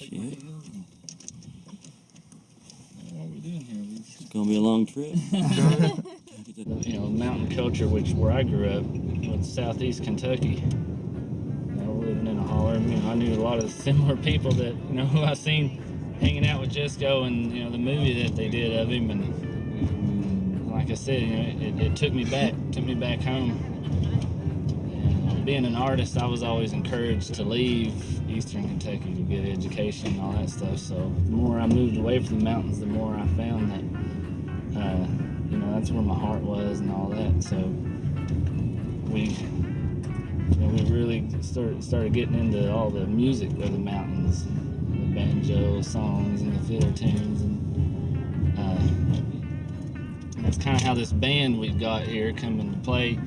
Shit. What are we doing here? It's gonna be a long trip. You know, mountain culture, which where I grew up, was southeast Kentucky. You know, living in a holler. You know, I knew a lot of similar people that, you know, who I seen hanging out with Jesco and, you know, the movie that they did of him. And like I said, you know, it took me back home. And being an artist, I was always encouraged to leave eastern Kentucky to get education and all that stuff. So the more I moved away from the mountains, the more I found that, you know, that's where my heart was and all that. So we really started getting into all the music of the mountains, the banjo songs and the fiddle tunes, and that's kind of how this band we've got here coming to play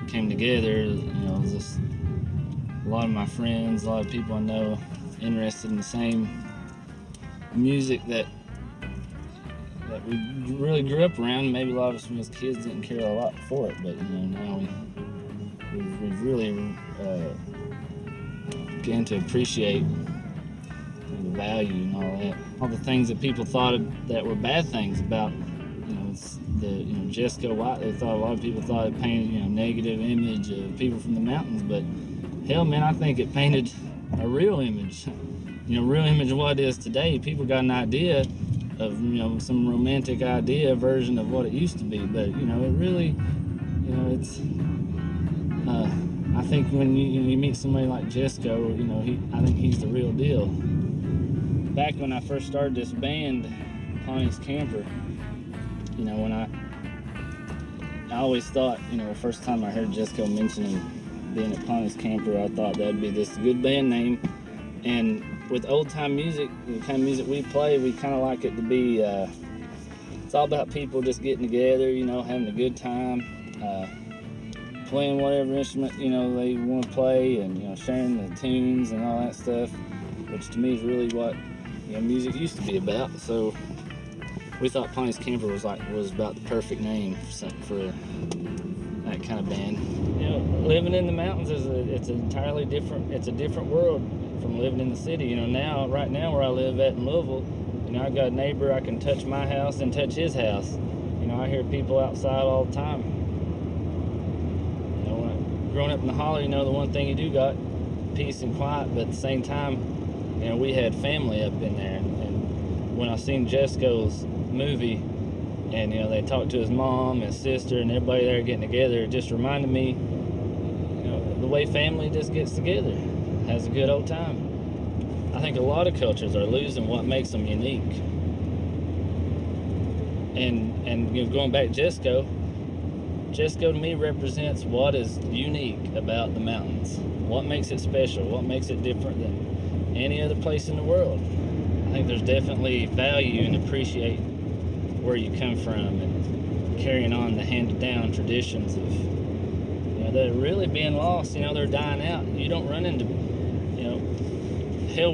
came together. You know, it was just a lot of my friends, a lot of people I know interested in the same music that we really grew up around. Maybe a lot of us when as kids didn't care a lot for it, but, you know, now we've really began to appreciate the value and all that. All the things that people thought that were bad things about, you know, Jesco White. They thought, a lot of people thought it painted, you know, negative image of people from the mountains, but hell, man, I think it painted a real image. You know, real image of what it is today. People got an idea of, you know, some romantic idea version of what it used to be, but, you know, it really, you know, it's I think when you meet somebody like Jesco, you know, I think he's the real deal. Back when I first started this band, Ponty's Camper, you know, when I always thought, you know, the first time I heard Jesco mentioning being at Ponty's Camper, I thought that'd be this good band name. And with old time music, the kind of music we play, we kind of like it to be, it's all about people just getting together, you know, having a good time, playing whatever instrument, you know, they want to play, and, you know, sharing the tunes and all that stuff, which to me is really what, you know, music used to be about. So we thought Ponty's Camper was about the perfect name for that kind of band. You know, living in the mountains it's entirely different. It's a different world from living in the city. You know, right now where I live at in Louisville, you know, I got a neighbor, I can touch my house and touch his house. You know, I hear people outside all the time. You know, growing up in the holler, you know, the one thing you do got, peace and quiet, but at the same time, you know, we had family up in there. And when I seen Jesco's movie, and, you know, they talked to his mom, his sister, and everybody there getting together, it just reminded me, you know, the way family just gets together, has a good old time. I think a lot of cultures are losing what makes them unique. And you know, going back to Jesco to me represents what is unique about the mountains. What makes it special? What makes it different than any other place in the world? I think there's definitely value in appreciating where you come from and carrying on the handed-down traditions of, you know, that are really being lost. You know, they're dying out. You don't run into, you know, hell,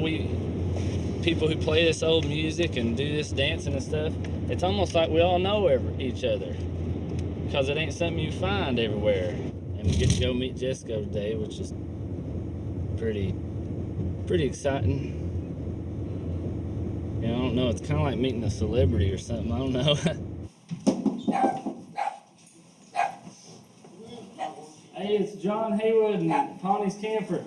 people who play this old music and do this dancing and stuff, it's almost like we all know each other, because it ain't something you find everywhere. And we get to go meet Jesco today, which is pretty exciting. You know, I don't know, it's kind of like meeting a celebrity or something, I don't know. Hey, it's John Haywood and Ponty's Camper.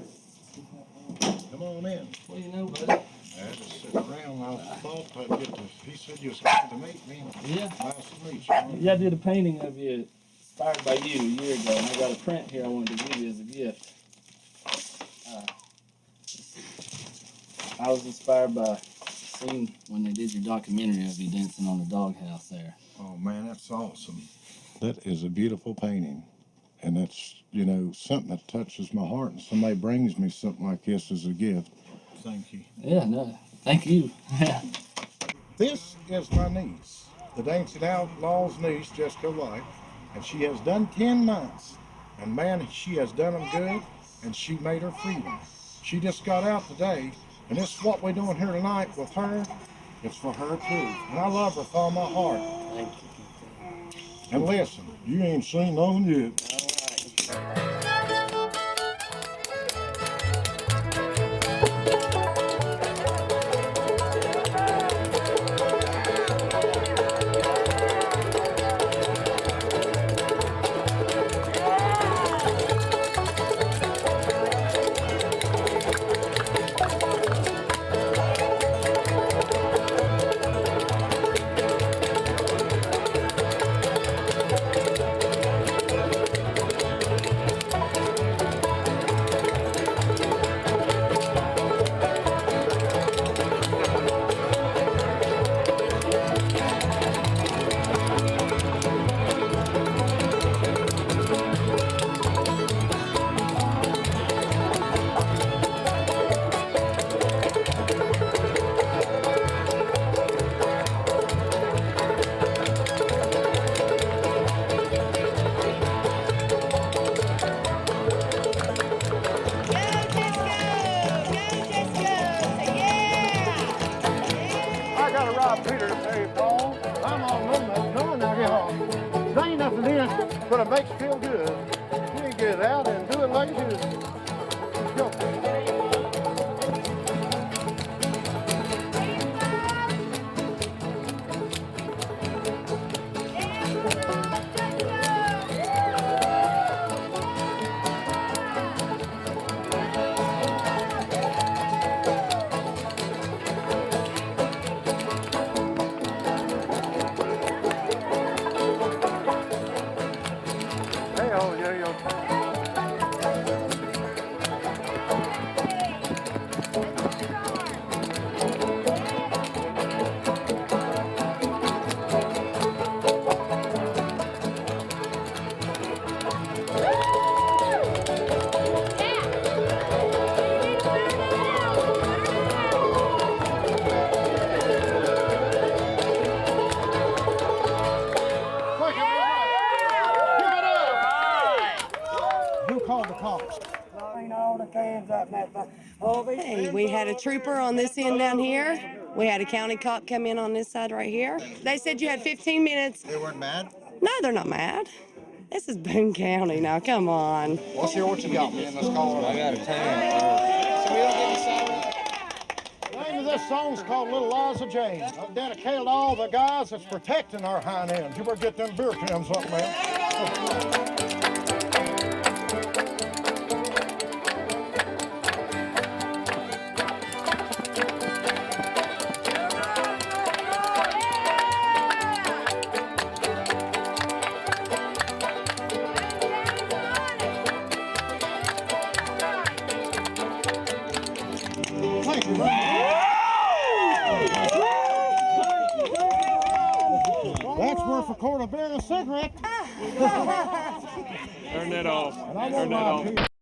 Come on in. What do you know, buddy? I just sit around. I thought I'd get to. He said you was happy to meet me. Yeah. Nice to meet you. Yeah, I did a painting of you inspired by you a year ago, and I got a print here I wanted to give you as a gift. I was inspired by seeing when they did your documentary of you dancing on the doghouse there. Oh man, that's awesome. That is a beautiful painting, and that's, you know, something that touches my heart. And somebody brings me something like this as a gift. Thank you. Yeah, no, thank you. This is my niece, the Dancing Outlaw's niece, Jesco White, and she has done 10 months. And man, she has done them good, and she made her freedom. She just got out today, and this is what we're doing here tonight with her. It's for her too, and I love her with all my heart. Thank you. And listen, you ain't seen none yet. All right. called the cops. Hey, we had a trooper on this end down here. We had a county cop come in on this side right here. They said you had 15 minutes. They weren't mad? No, they're not mad. This is Boone County now. Come on. Let's hear what you got, man. Let's call it. I got a 10. So we don't get any the name of this song's called Little Liza Jane. I'm dedicated to all the guys that's protecting our hind ends. You better get them beer cans up, man. Thank you, that's worth a quart of beer and a cigarette. Turn that off. And I Turn won't that lie off. to you.